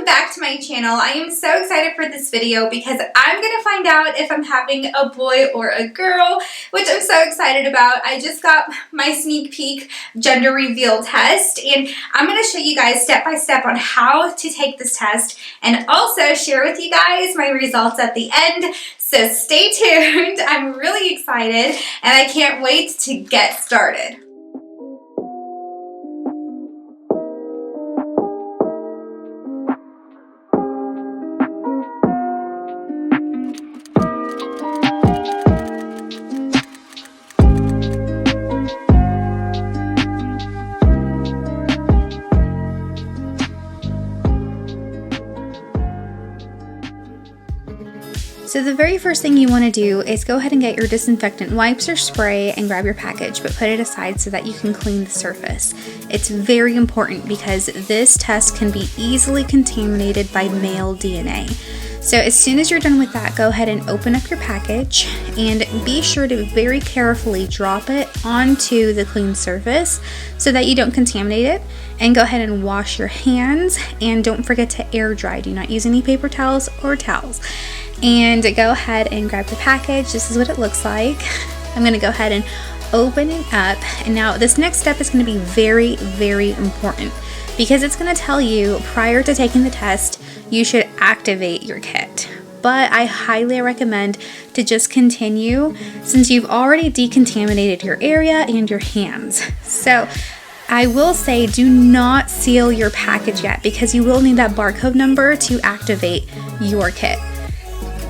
welcome back to my channel. I am so excited for this video because I'm gonna find out if I'm having a boy or a girl, which I'm so excited about. I just got my sneak peek gender reveal test, and I'm gonna show you guys step by step on how to take this test and also share with you guys my results at the end. So stay tuned. I'm really excited and I can't wait to get started. So the very first thing you want to do is go ahead and get your disinfectant wipes or spray and grab your package, but put it aside so that you can clean the surface. It's very important because this test can be easily contaminated by male DNA. So as soon as you're done with that, go ahead and open up your package and be sure to very carefully drop it onto the clean surface so that you don't contaminate it. And go ahead and wash your hands and don't forget to air dry. Do not use any paper towels or towels. And go ahead and grab the package. This is what it looks like. I'm gonna go ahead and open it up. And now this next step is gonna be very, very important because it's gonna tell you prior to taking the test, you should activate your kit. But I highly recommend to just continue since you've already decontaminated your area and your hands. So I will say do not seal your package yet because you will need that barcode number to activate your kit.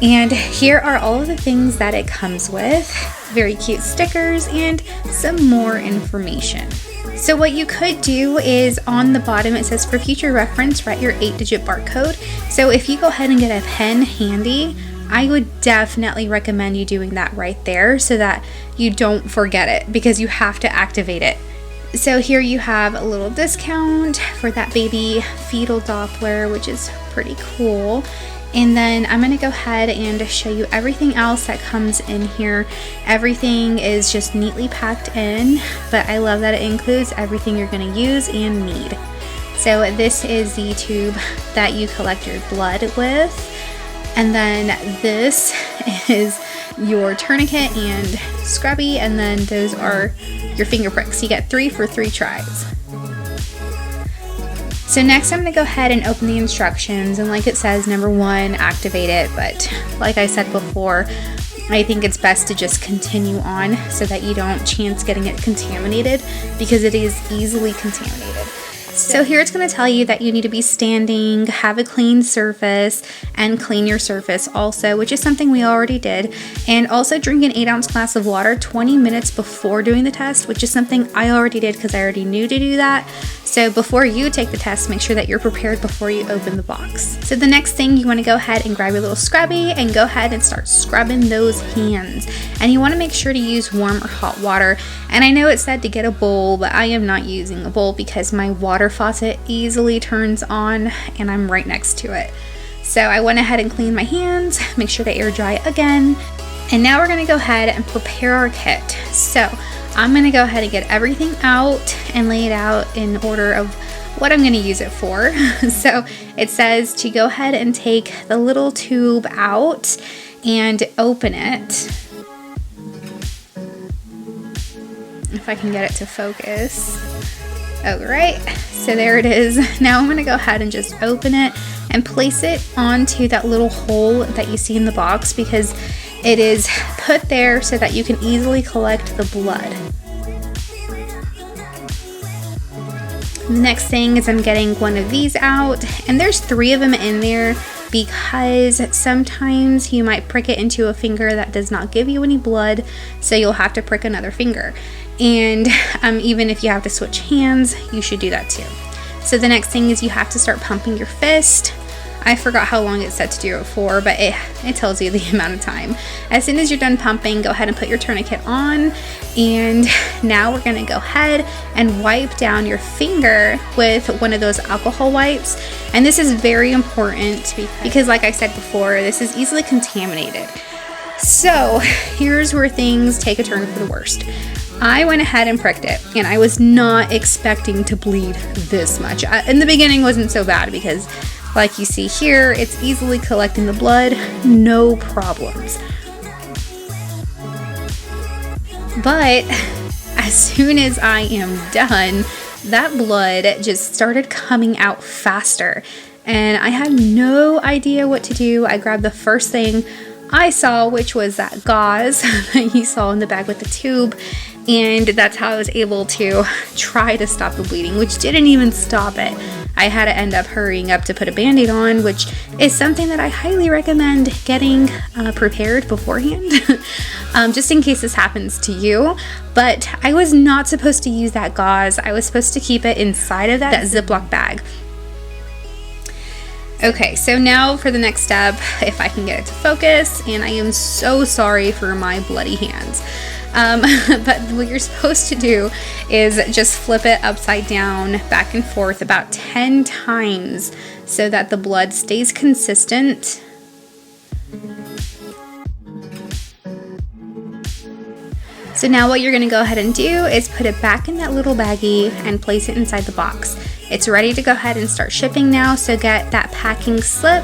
And here are all of the things that it comes with. Very cute stickers and some more information. So what you could do is on the bottom it says for future reference write your 8-digit barcode. So if you go ahead and get a pen handy, I would definitely recommend you doing that right there so that you don't forget it because you have to activate it. So here you have a little discount for that baby fetal Doppler, which is pretty cool. And then I'm going to go ahead and show you everything else that comes in here. Everything is just neatly packed in, but I love that it includes everything you're going to use and need. So this is the tube that you collect your blood with. And then this is your tourniquet and scrubby, and then those are your finger pricks. You get 3 for 3 tries. So next I'm going to go ahead and open the instructions, and like it says, number 1, activate it, but like I said before, I think it's best to just continue on so that you don't chance getting it contaminated because it is easily contaminated. So here it's going to tell you that you need to be standing, have a clean surface, and clean your surface also, which is something we already did. And also drink an 8-ounce glass of water 20 minutes before doing the test, which is something I already did because I already knew to do that. So before you take the test, make sure that you're prepared before you open the box. So the next thing, you want to go ahead and grab your little scrubby and go ahead and start scrubbing those hands. And you want to make sure to use warm or hot water. And I know it said to get a bowl, but I am not using a bowl because my water faucet easily turns on and I'm right next to it. So I went ahead and cleaned my hands, make sure to air dry again. And now we're going to go ahead and prepare our kit. So I'm going to go ahead and get everything out and lay it out in order of what I'm going to use it for. So it says to go ahead and take the little tube out and open it. If I can get it to focus. Alright, so there it is. Now I'm going to go ahead and just open it and place it onto that little hole that you see in the box because it is put there so that you can easily collect the blood. The next thing is I'm getting one of these out, and there's 3 of them in there because sometimes you might prick it into a finger that does not give you any blood, so you'll have to prick another finger. And even if you have to switch hands, you should do that too. So the next thing is you have to start pumping your fist. I forgot how long it's set to do it for, but it tells you the amount of time. As soon as you're done pumping, go ahead and put your tourniquet on. And now we're gonna go ahead and wipe down your finger with one of those alcohol wipes. And this is very important because like I said before, this is easily contaminated. So here's where things take a turn for the worst. I went ahead and pricked it, and I was not expecting to bleed this much. In the beginning, it wasn't so bad because Like you see here, it's easily collecting the blood, no problems. But as soon as I am done, that blood just started coming out faster, and I had no idea what to do. I grabbed the first thing I saw, which was that gauze that you saw in the bag with the tube, and that's how I was able to try to stop the bleeding, which didn't even stop it. I had to end up hurrying up to put a band-aid on, which is something that I highly recommend getting prepared beforehand, just in case this happens to you. But I was not supposed to use that gauze. I was supposed to keep it inside of that Ziploc bag. Okay, so now for the next step, if I can get it to focus, and I am so sorry for my bloody hands. But what you're supposed to do is just flip it upside down, back and forth about 10 times so that the blood stays consistent. So now what you're going to go ahead and do is put it back in that little baggie and place it inside the box. It's ready to go ahead and start shipping now, so get that packing slip,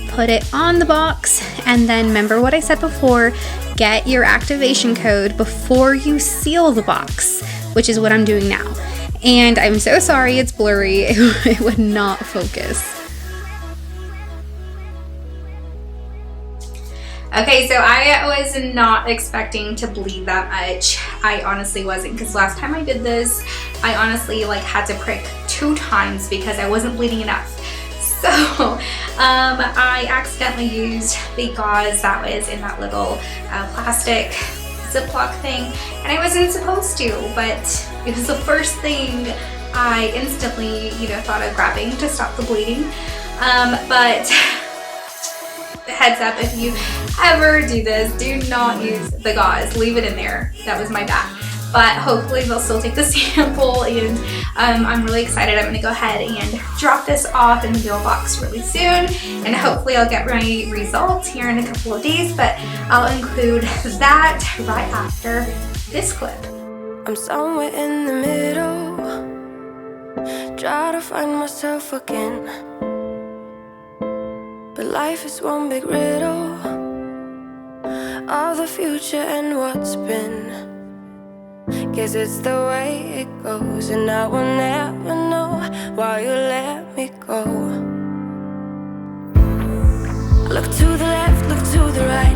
put it on the box, and then remember what I said before, get your activation code before you seal the box, which is what I'm doing now. And I'm so sorry it's blurry, it would not focus. Okay, so I was not expecting to bleed that much. I honestly wasn't, because last time I did this, I honestly had to prick 2 times because I wasn't bleeding enough. So I accidentally used the gauze that was in that little plastic Ziploc thing, and I wasn't supposed to, but it was the first thing I instantly, thought of grabbing to stop the bleeding. But heads up, if you ever do this, do not use the gauze. Leave it in there. That was my bad. But hopefully they'll still take the sample, and I'm really excited. I'm going to go ahead and drop this off in the mail box really soon, and hopefully I'll get my results here in a couple of days, but I'll include that right after this clip. I'm somewhere in the middle, try to find myself again, but life is one big riddle of the future and what's been. Guess it's the way it goes, and I will never know why you let me go. Look to the left, look to the right,